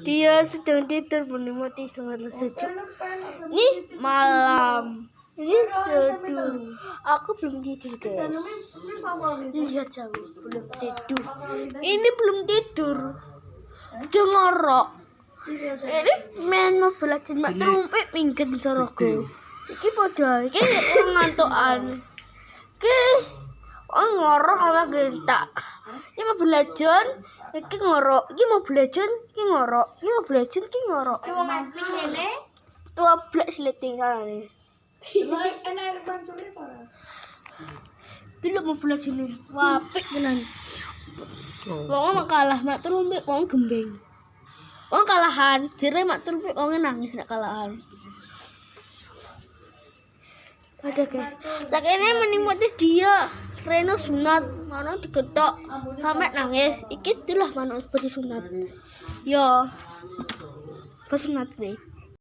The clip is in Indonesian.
Dia sedang tidur menikmati sangatlah sejuk. Ini malam. Ini tidur. Aku belum tidur, guys. Lihat jauh, belum tidur. Ini belum tidur. Udah ngorok. Ini main Mobile Legends mak terumpet minggat soroku. Iki padha iki ngantukan. Iki ngorok sama gentak. Iki Mobile Legends iki ngorok. Iki Mobile Legends iki ngorok. Iki Mobile Legends iki ngorok. Tua blek sliting salane. Dulu Mobile Legends apik tenan. Wong kalah mak terumpet wong gembeng. Wong kalahan, jere mak terumpet wong nangis nek kalahan. Ada guys, tak ini menikmati dia Reno sunat, mana digetok sampai nangis. Iki itulah mana seperti sunat. Yo, pesunat nih.